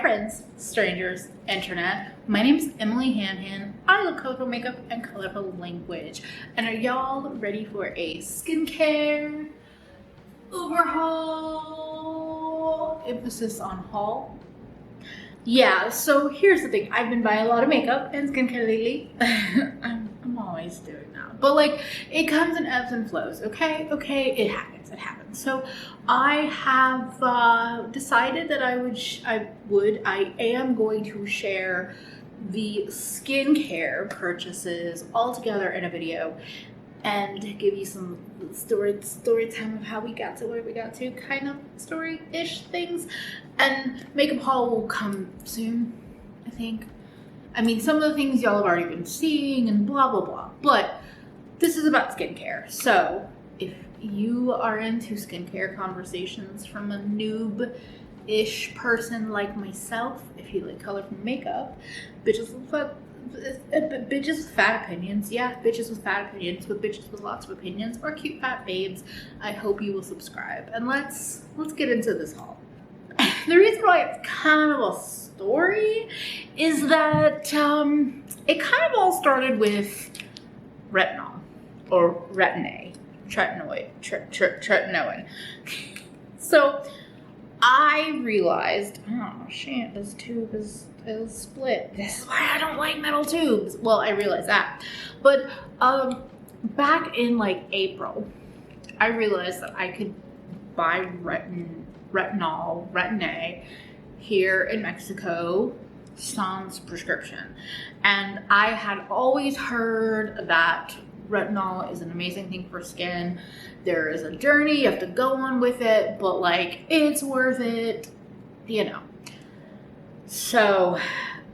friends, strangers, internet. My name is EmilyHanhan. I love colorful makeup and colorful language. And are y'all ready for a skincare overhaul? Emphasis on haul. Yeah, so here's the thing. I've been buying a lot of makeup and skincare lately. I'm always doing that. But like, it comes in ebbs and flows, okay? Okay, it happens. So I have decided that I am going to share the skincare purchases all together in a video and give you some story time of how we got to where we got to, kind of story-ish things. And makeup haul will come soon, I think. I mean, some of the things y'all have already been seeing and blah, blah, blah. But this is about skincare. So if you are into skincare conversations from a noob-ish person like myself, if you like colorful makeup, bitches with fat opinions, yeah, bitches with fat opinions, but bitches with lots of opinions, or cute fat babes, I hope you will subscribe. And let's get into this haul. The reason why it's kind of a story is that it kind of all started with retinol, or retin-a, tretinoin. So I realized, oh shit, this tube is split. This is why I don't like metal tubes. Well, I realized that. But back in like April, I realized that I could buy retin-a here in Mexico sans prescription. And I had always heard that retinol is an amazing thing for skin. There is a journey you have to go on with it, but like, it's worth it, you know. So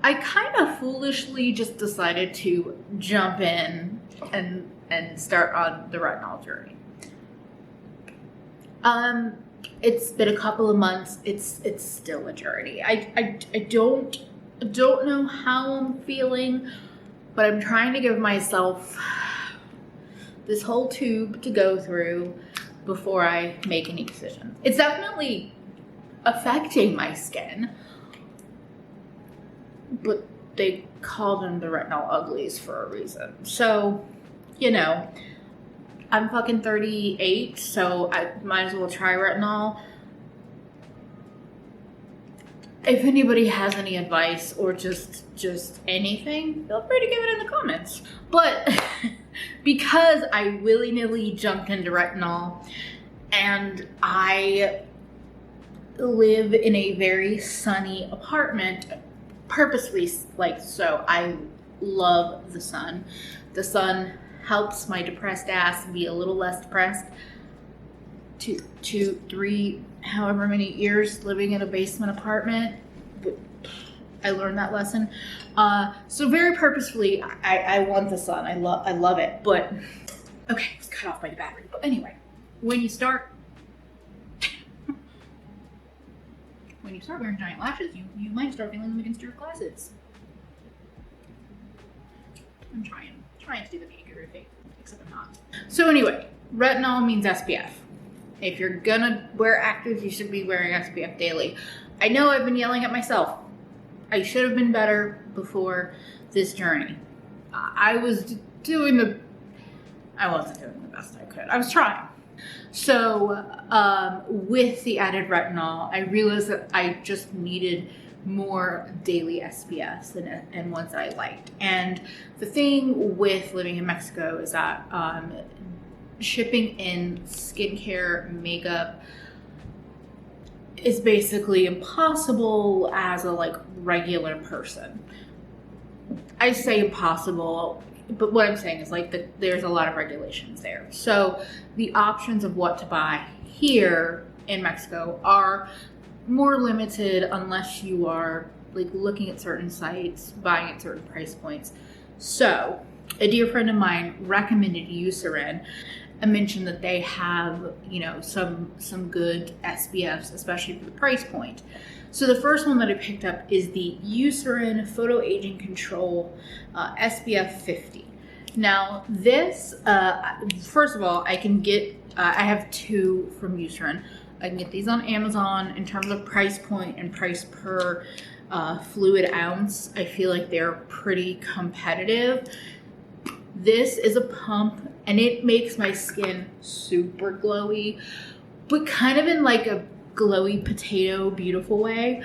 I kind of foolishly just decided to jump in and start on the retinol journey. It's been a couple of months. It's still a journey. I don't know how I'm feeling, but I'm trying to give myself this whole tube to go through before I make any decision. It's definitely affecting my skin, but they call them the retinol uglies for a reason. So, you know, I'm fucking 38, so I might as well try retinol. If anybody has any advice or just anything, feel free to give it in the comments. But because I willy-nilly jumped into retinol, and I live in a very sunny apartment, purposely like so, I love the sun. The sun helps my depressed ass be a little less depressed. 2, 3, however many years living in a basement apartment, I learned that lesson. So very purposefully, I want the sun. I love it. But okay, it's cut off by the battery. But anyway, when you start wearing giant lashes, you might start feeling them against your glasses. I'm trying to do the Kangaroo thing, except I'm not. So anyway, retinol means SPF. If you're gonna wear actives, you should be wearing SPF daily. I know I've been yelling at myself. I should have been better before this journey. I wasn't doing the best I could. I was trying. So with the added retinol, I realized that I just needed more daily SPFs and ones that I liked. And the thing with living in Mexico is that shipping in skincare makeup is basically impossible as a like regular person. I say impossible, but what I'm saying is like there's a lot of regulations there. So the options of what to buy here in Mexico are more limited unless you are like looking at certain sites, buying at certain price points. So a dear friend of mine recommended Eucerin and mentioned that they have, you know, some good SPFs, especially for the price point. So the first one that I picked up is the Eucerin Photo Aging Control SPF 50. Now this, first of all, I have two from Eucerin. I can get these on Amazon. In terms of price point and price per fluid ounce, I feel like they're pretty competitive. This is a pump and it makes my skin super glowy, but kind of in like a glowy potato beautiful way.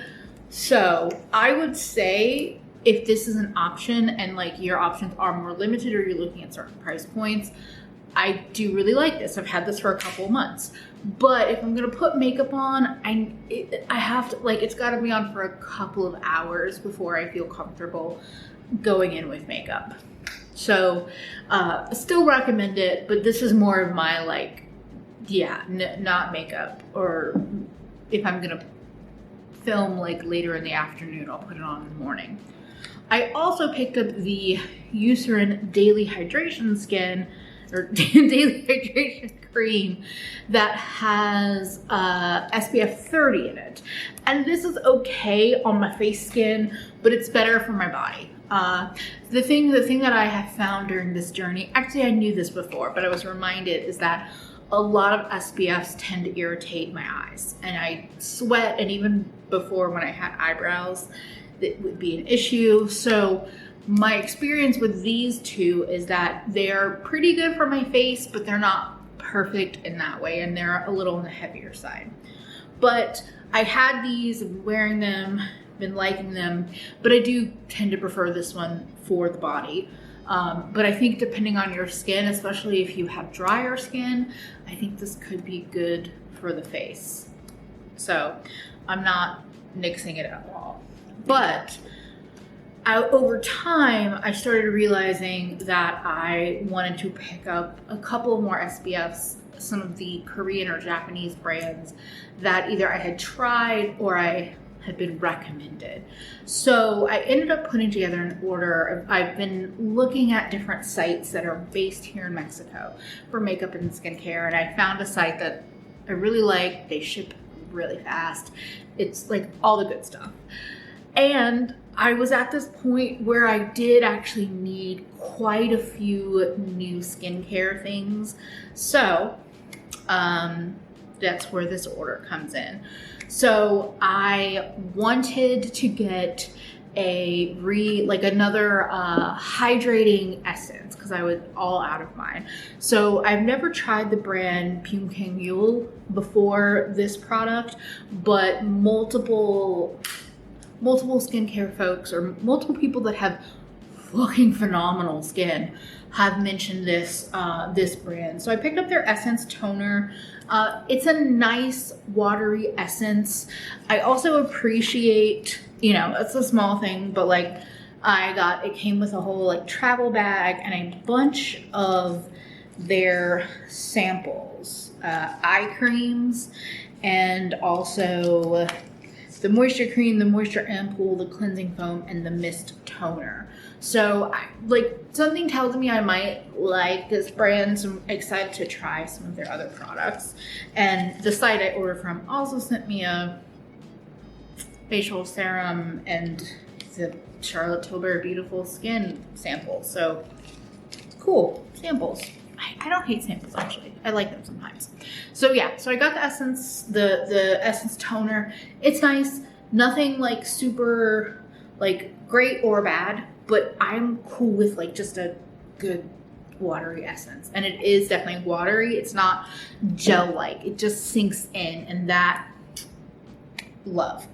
So I would say if this is an option and like your options are more limited or you're looking at certain price points, I do really like this. I've had this for a couple of months. But if I'm gonna put makeup on, I have to, like, it's gotta be on for a couple of hours before I feel comfortable going in with makeup. So, still recommend it, but this is more of my, like, yeah, not makeup. Or if I'm gonna film, like, later in the afternoon, I'll put it on in the morning. I also picked up the Eucerin Daily Hydration Skin, or Daily Hydration Cream, that has SPF 30 in it. And this is okay on my face skin, but it's better for my body. The thing that I have found during this journey, actually I knew this before, but I was reminded, is that a lot of SPFs tend to irritate my eyes. And I sweat, and even before when I had eyebrows, it would be an issue. So my experience with these two is that they're pretty good for my face, but they're not perfect in that way, and they're a little on the heavier side. But I had these, wearing them, been liking them, but I do tend to prefer this one for the body. But I think depending on your skin, especially if you have drier skin, I think this could be good for the face. So I'm not nixing it at all. But over time, I started realizing that I wanted to pick up a couple more SPFs, some of the Korean or Japanese brands that either I had tried or I had been recommended. So I ended up putting together an order. I've been looking at different sites that are based here in Mexico for makeup and skincare, and I found a site that I really like. They ship really fast. It's like all the good stuff. And I was at this point where I did actually need quite a few new skincare things. So that's where this order comes in. So I wanted to get another hydrating essence because I was all out of mine. So I've never tried the brand Pyunkang Yul before this product, but multiple skincare folks or multiple people that have fucking phenomenal skin have mentioned this brand. So I picked up their Essence Toner. It's a nice watery essence. I also appreciate, it's a small thing, but like it came with a whole like travel bag and a bunch of their samples, eye creams, and also the moisture cream, the moisture ampoule, the cleansing foam, and the mist toner. So something tells me I might like this brand, so I'm excited to try some of their other products. And the site I ordered from also sent me a facial serum and the Charlotte Tilbury Beautiful Skin sample. So cool samples. I don't hate samples, actually. I like them sometimes. So yeah, so I got the Essence, the Essence Toner. It's nice. Nothing like super like great or bad, but I'm cool with like just a good watery essence. And it is definitely watery. It's not gel-like. It just sinks in, and that love.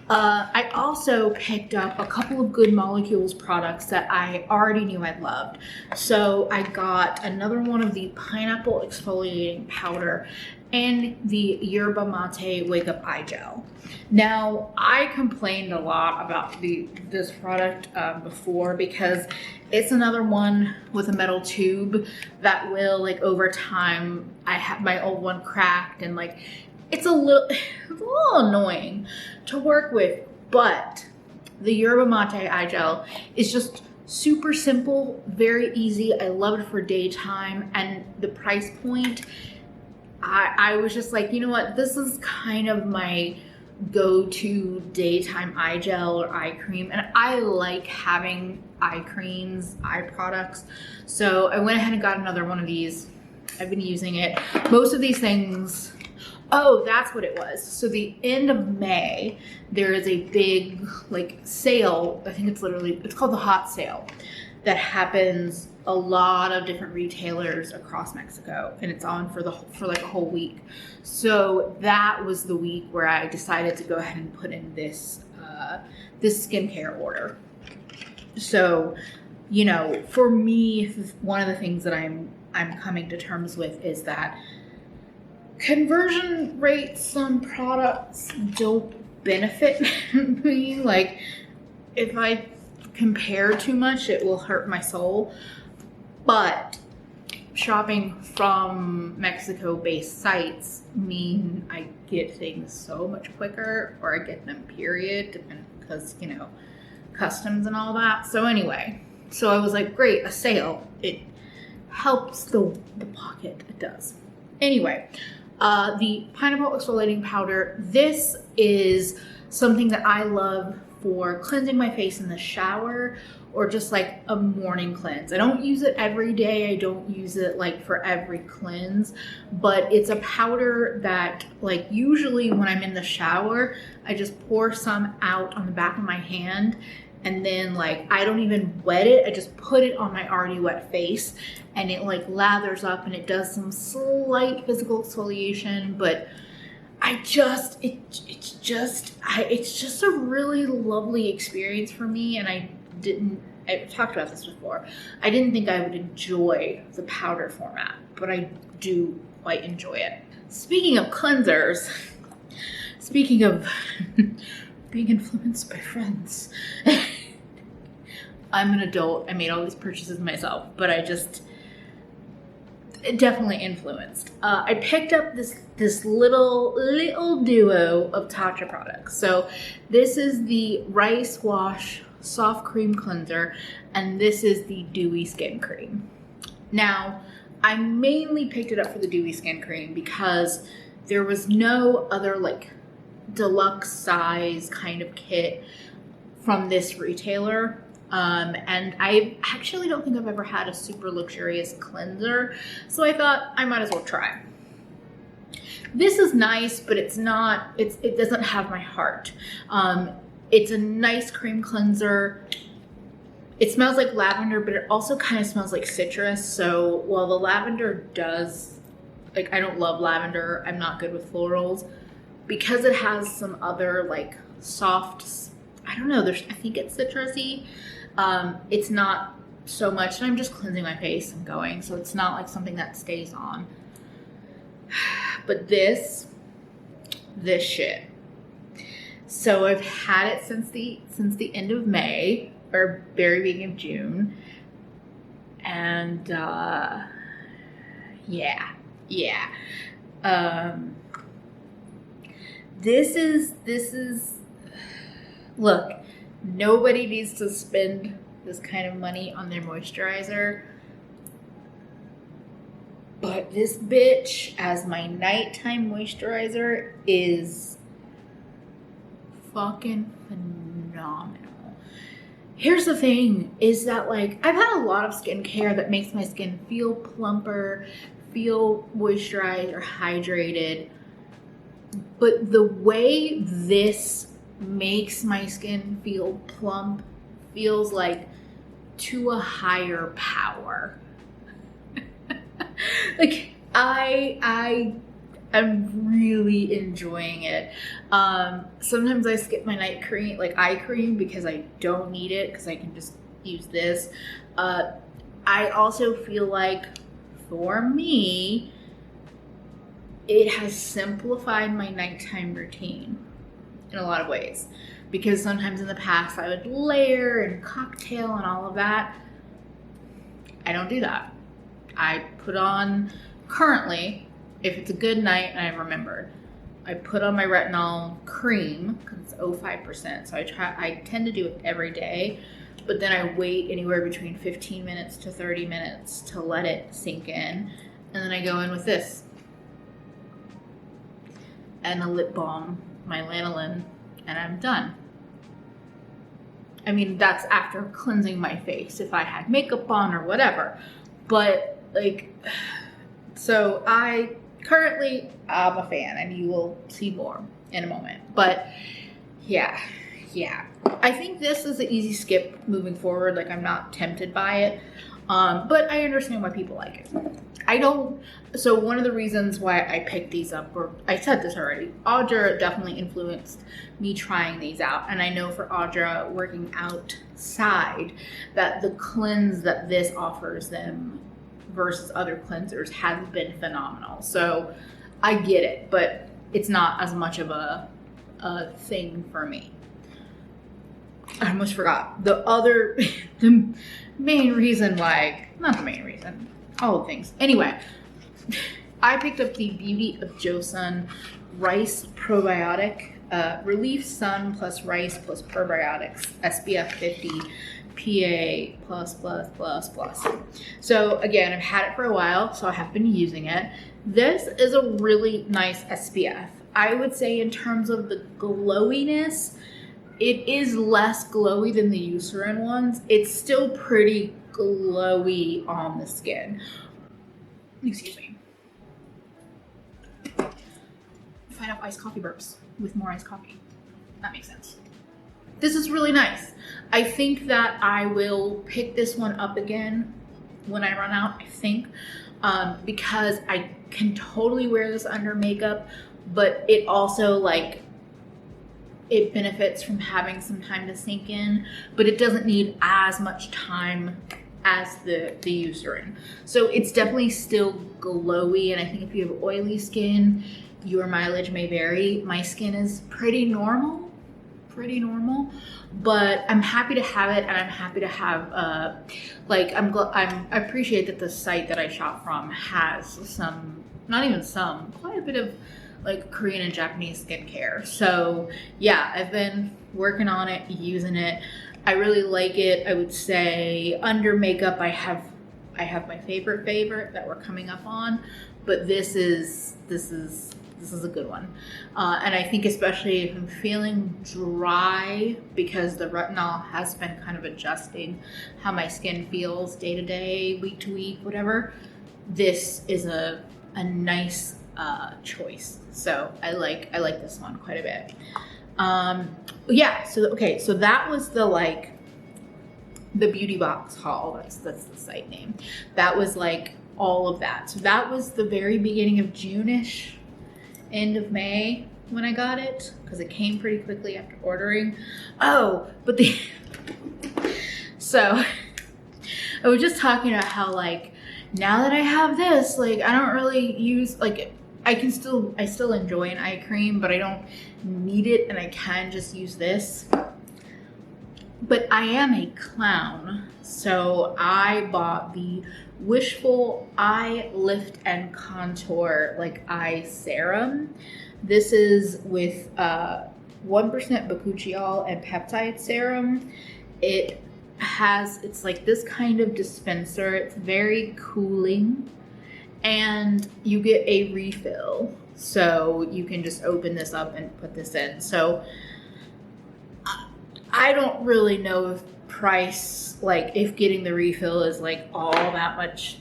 I also picked up a couple of Good Molecules products that I already knew I loved. So I got another one of the Pineapple Exfoliating Powder and the Yerba Mate Wake Up Eye Gel. Now, I complained a lot about this product before because it's another one with a metal tube that will, like, over time, my old one cracked, and like, it's a little annoying to work with, but the Yerba Mate Eye Gel is just super simple, very easy. I love it for daytime, and the price point, I was just like, you know what, this is kind of my go-to daytime eye gel or eye cream, and I like having eye creams, eye products, so I went ahead and got another one of these. I've been using it. Most of these things Oh, that's what it was. So the end of May, there is a big like sale. I think it's called the Hot Sale, that happens a lot of different retailers across Mexico, and it's on for like a whole week. So that was the week where I decided to go ahead and put in this skincare order. So, you know, for me, one of the things that I'm coming to terms with is that conversion rates on products don't benefit me. Like, if I compare too much, it will hurt my soul. But shopping from Mexico-based sites mean I get things so much quicker, or I get them period, because, you know, customs and all that. So anyway, so I was like, great, a sale. It helps the pocket, it does. Anyway, the pineapple exfoliating powder, this is something that I love for cleansing my face in the shower, or just like a morning cleanse. I don't use it every day. I don't use it like for every cleanse, but it's a powder that, like, usually when I'm in the shower, I just pour some out on the back of my hand, and then like I don't even wet it. I just put it on my already wet face, and it like lathers up and it does some slight physical exfoliation, but it's just a really lovely experience for me. And I've talked about this before. I didn't think I would enjoy the powder format, but I do quite enjoy it. Speaking of cleansers, speaking of being influenced by friends, I'm an adult. I made all these purchases myself, but definitely influenced. I picked up this little duo of Tatcha products. So this is the Rice Wash Soft Cream Cleanser, and this is the Dewy Skin Cream. Now, I mainly picked it up for the Dewy Skin Cream because there was no other like deluxe size kind of kit from this retailer. And I actually don't think I've ever had a super luxurious cleanser, so I thought I might as well try. This is nice, but it doesn't have my heart. It's a nice cream cleanser. It smells like lavender, but it also kind of smells like citrus. So while the lavender does, like, I don't love lavender, I'm not good with florals, because it has some other like soft, I don't know, I think it's citrusy. It's not so much, and I'm just cleansing my face and going, so it's not like something that stays on. But this shit. So I've had it since the end of May, or very beginning of June, and yeah. This is look. Nobody needs to spend this kind of money on their moisturizer, but this bitch as my nighttime moisturizer is fucking phenomenal. Here's the thing, is that like I've had a lot of skincare that makes my skin feel plumper, feel moisturized or hydrated, but the way this makes my skin feel plump feels like to a higher power. Like I'm really enjoying it. Sometimes I skip my night cream, like eye cream, because I don't need it, because I can just use this. I also feel like for me, it has simplified my nighttime routine in a lot of ways, because sometimes in the past I would layer and cocktail and all of that. I don't do that. I put on, currently, if it's a good night and I remembered, I put on my retinol cream, because it's 0.5%, so I tend to do it every day, but then I wait anywhere between 15 minutes to 30 minutes to let it sink in, and then I go in with this and a lip balm, my lanolin, and I'm done. I mean, that's after cleansing my face, if I had makeup on or whatever. But like, so I currently I'm a fan, and you will see more in a moment. But yeah. I think this is an easy skip moving forward. Like, I'm not tempted by it, but I understand why people like it. I don't. So one of the reasons why I picked these up, or I said this already, Audra definitely influenced me trying these out. And I know for Audra working outside that the cleanse that this offers them versus other cleansers has been phenomenal. So I get it, but it's not as much of a thing for me. I almost forgot. The main reason why, not the main reason, all the things. Anyway, I picked up the Beauty of Joseon Rice Probiotic, Relief Sun plus Rice plus Probiotics, SPF 50, PA++++. So again, I've had it for a while, so I have been using it. This is a really nice SPF. I would say in terms of the glowiness, it is less glowy than the Eucerin ones. It's still pretty glowy on the skin. Excuse me. Find out iced coffee burps with more iced coffee. That makes sense. This is really nice. I think that I will pick this one up again when I run out, I think, because I can totally wear this under makeup, but it also, like, it benefits from having some time to sink in, but it doesn't need as much time as the Eucerin. So it's definitely still glowy, and I think if you have oily skin, your mileage may vary. My skin is pretty normal, but I'm happy to have it, and I'm happy to have, I appreciate that the site that I shop from has some, not even some, quite a bit of like Korean and Japanese skincare. So yeah, I've been working on it, using it. I really like it. I would say under makeup, I have my favorite that we're coming up on, but this is a good one. And I think especially if I'm feeling dry, because the retinol has been kind of adjusting how my skin feels day to day, week to week, whatever, this is a nice choice. So I like this one quite a bit. Yeah, so that was the beauty box haul. That's the site name. That was like all of that. So that was the very beginning of June-ish, end of May when I got it, because it came pretty quickly after ordering. Oh, but so I was just talking about how, like, now that I have this, like, I don't really use, like, I still enjoy an eye cream, but I don't need it, and I can just use this. But I am a clown, so I bought the Wishful Eye Lift and Contour, like, eye serum. This is with 1% bakuchiol and peptide serum. It's like this kind of dispenser. It's very cooling, and you get a refill, so you can just open this up and put this in. So I don't really know if price, like, if getting the refill is like all that much,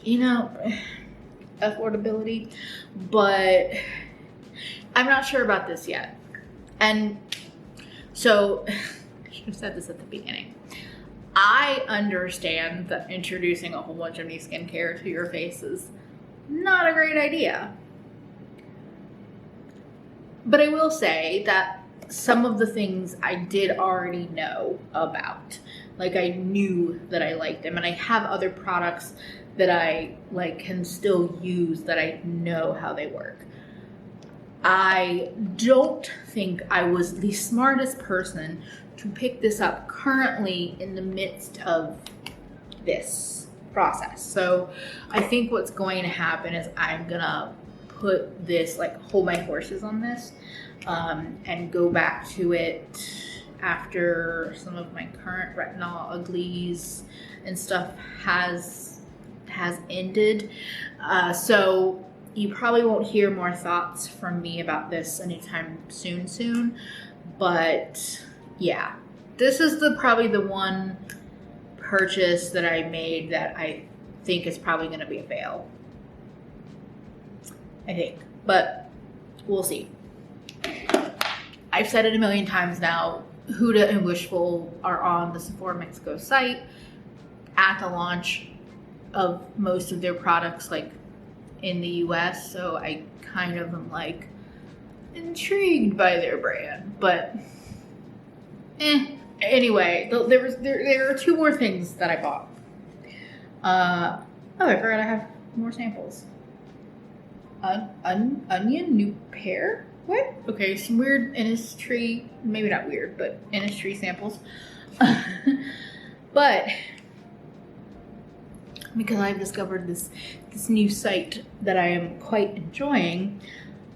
affordability, but I'm not sure about this yet. And so I should have said this at the beginning. I understand that introducing a whole bunch of new skincare to your face is not a great idea. But I will say that some of the things I did already know about. Like, I knew that I liked them, and I have other products that I can still use that I know how they work. I don't think I was the smartest person to pick this up currently in the midst of this process. So I think what's going to happen is I'm gonna put this, hold my horses on this, and go back to it after some of my current retinol uglies and stuff has ended. So you probably won't hear more thoughts from me about this anytime soon. But yeah, this is probably the one purchase that I made that I think is probably going to be a fail. I think. but we'll see. I've said it a million times now, Huda and Wishful are on the Sephora Mexico site at the launch of most of their products, like in the US, so I kind of am like intrigued by their brand, but anyway, there are 2 more things that I bought. Oh, I forgot I have more samples. Onion new pear? What? Okay, some weird Innisfree, maybe not weird, but Innisfree samples. But because I've discovered this new site that I am quite enjoying,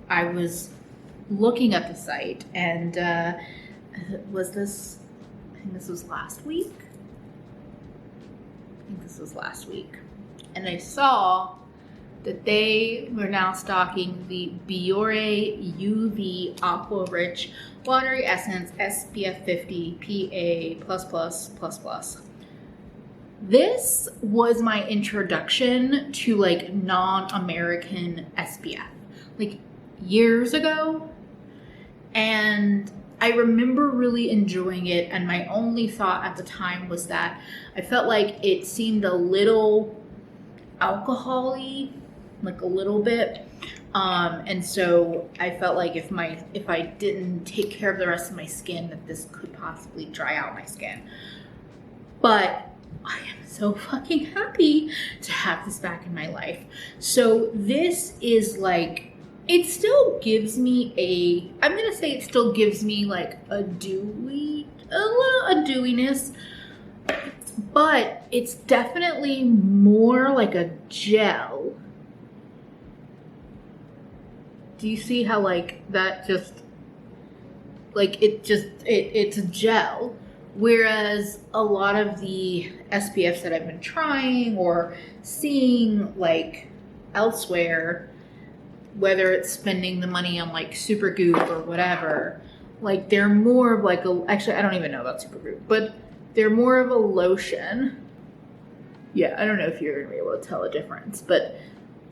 I was looking at the site, and I think this was last week. And I saw that they were now stocking the moooore UV Aqua Rich Watery Essence SPF 50 PA++++. This was my introduction to like non-American SPF, like years ago. And I remember really enjoying it, and my only thought at the time was that I felt like it seemed a little alcohol-y, like a little bit. And so I felt like if I didn't take care of the rest of my skin, that this could possibly dry out my skin. But I am so fucking happy to have this back in my life. So this is like, it still gives me I'm gonna say it still gives me like a dewiness, but it's definitely more like a gel. Do you see how like that just, like it's a gel? Whereas a lot of the SPFs that I've been trying or seeing like elsewhere, whether it's spending the money on like Supergoop or whatever, like they're more of like actually I don't even know about Supergoop, but they're more of a lotion. Yeah, I don't know if you're gonna be able to tell a difference, but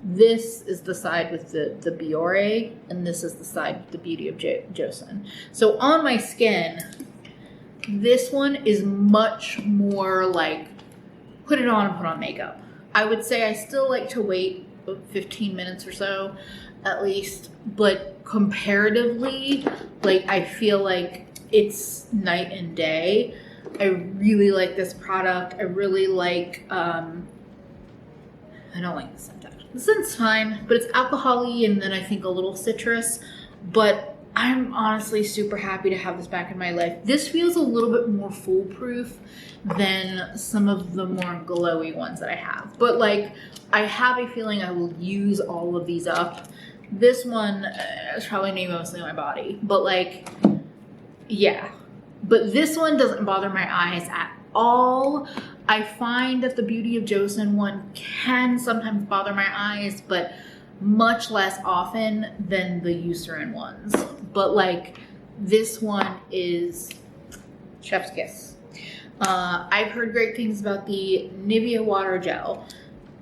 this is the side with the moooore, and this is the side with the Beauty of Joseon. So on my skin, this one is much more like put it on and put on makeup. I would say I still like to wait 15 minutes or so at least, but comparatively, like I feel like it's night and day. I really like this product. I really like, I don't like the scent actually. The scent's fine, but it's alcohol-y and then I think a little citrus, but I'm honestly super happy to have this back in my life. This feels a little bit more foolproof than some of the more glowy ones that I have. But like, I have a feeling I will use all of these up. This one is probably maybe mostly my body, but like, yeah. But this one doesn't bother my eyes at all. I find that the Beauty of Joseon one can sometimes bother my eyes, but much less often than the Eucerin ones. But like this one is chef's kiss. I've heard great things about the Nivea water gel.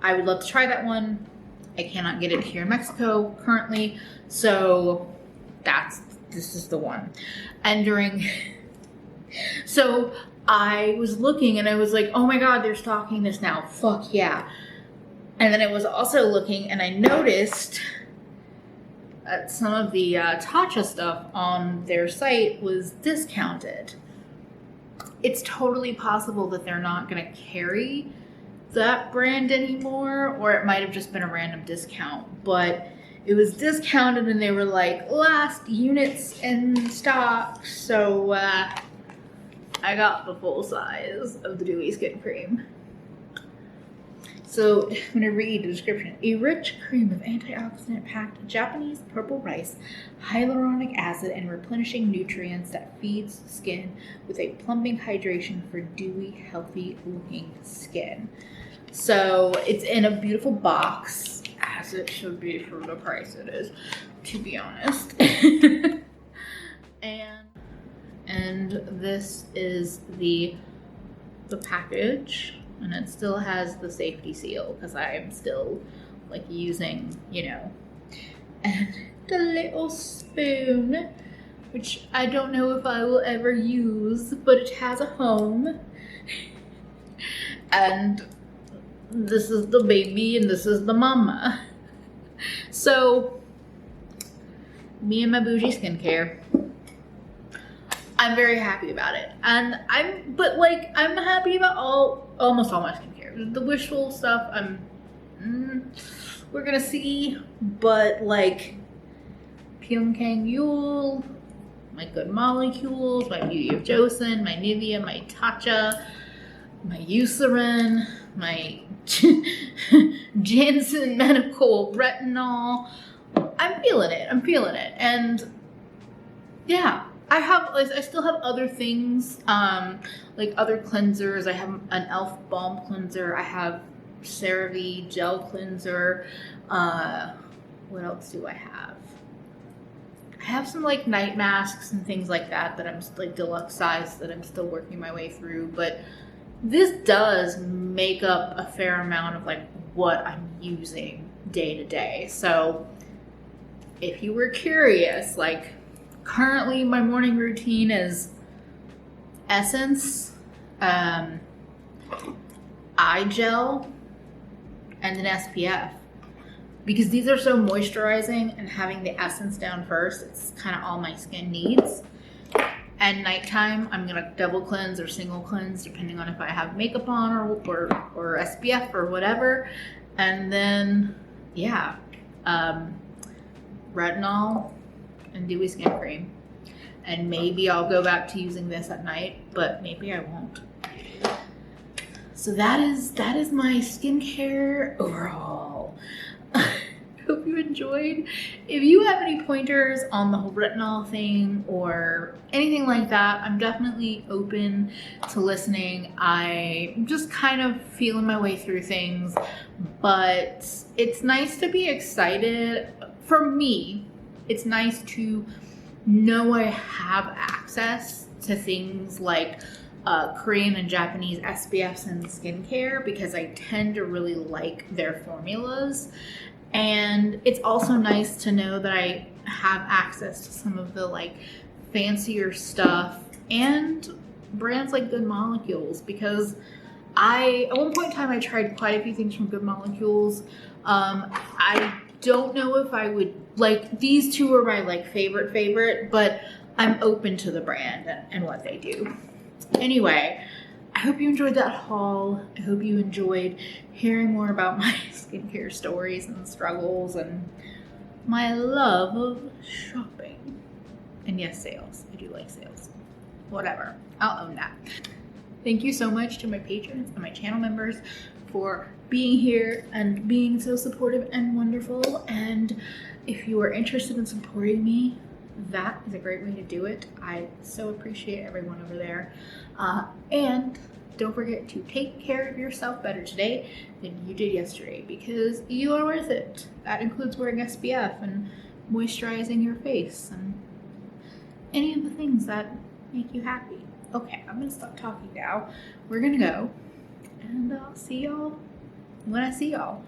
I would love to try that one. I cannot get it here in Mexico currently, so this is the one. And so I was looking and I was like, oh my god, they're stocking this now, fuck yeah. And then I was also looking and I noticed that some of the Tatcha stuff on their site was discounted. It's totally possible that they're not going to carry that brand anymore, or it might have just been a random discount, but it was discounted and they were like last units in stock. So I got the full size of the Dewy Skin Cream. So I'm going to read the description. A rich cream of antioxidant-packed Japanese purple rice, hyaluronic acid, and replenishing nutrients that feeds the skin with a plumping hydration for dewy, healthy-looking skin. So it's in a beautiful box, as it should be for the price it is, to be honest. and this is the package. And it still has the safety seal because I am still like using, you know. and the little spoon, which I don't know if I will ever use, but it has a home. And this is the baby and this is the mama. So, me and my bougie skincare. I'm very happy about it. And I'm happy about almost all my skincare. The Wishful stuff, we're gonna see, but like Pyunkang Yul, my Good Molecules, my Beauty of Joseon, my Nivea, my Tatcha, my Eucerin, my Janssen Medical Retinol. I'm feeling it. And yeah, I still have other things, like other cleansers. I have an e.l.f. balm cleanser. I have CeraVe gel cleanser. What else do I have? I have some like night masks and things like that I'm like deluxe size that I'm still working my way through. But this does make up a fair amount of like what I'm using day to day. So if you were curious, like currently my morning routine is essence, eye gel, and an SPF. Because these are so moisturizing, and having the essence down first, it's kind of all my skin needs. And nighttime, I'm gonna double cleanse or single cleanse, depending on if I have makeup on or SPF or whatever. And then, yeah, retinol and dewy skin cream. And maybe I'll go back to using this at night, but maybe I won't. So that is my skincare overhaul. Hope you enjoyed. If you have any pointers on the whole retinol thing or anything like that, I'm definitely open to listening. I'm just kind of feeling my way through things, but it's nice to be excited. For me, it's nice to know I have access to things like Korean and Japanese SPFs and skincare, because I tend to really like their formulas. And it's also nice to know that I have access to some of the like fancier stuff and brands like Good Molecules, because at one point in time I tried quite a few things from Good Molecules. I don't know if I would like, these two are my like favorite, but I'm open to the brand and what they do. Anyway, I hope you enjoyed that haul. I hope you enjoyed hearing more about my skincare stories and struggles and my love of shopping. And yes, sales. I do like sales. Whatever. I'll own that. Thank you so much to my patrons and my channel members for being here and being so supportive and wonderful. And if you are interested in supporting me, that is a great way to do it. I so appreciate everyone over there. And don't forget to take care of yourself better today than you did yesterday, because you are worth it. That includes wearing SPF and moisturizing your face and any of the things that make you happy. Okay, I'm gonna stop talking now. We're gonna go, and I'll see y'all when I see y'all.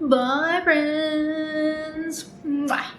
Bye, friends. Mwah.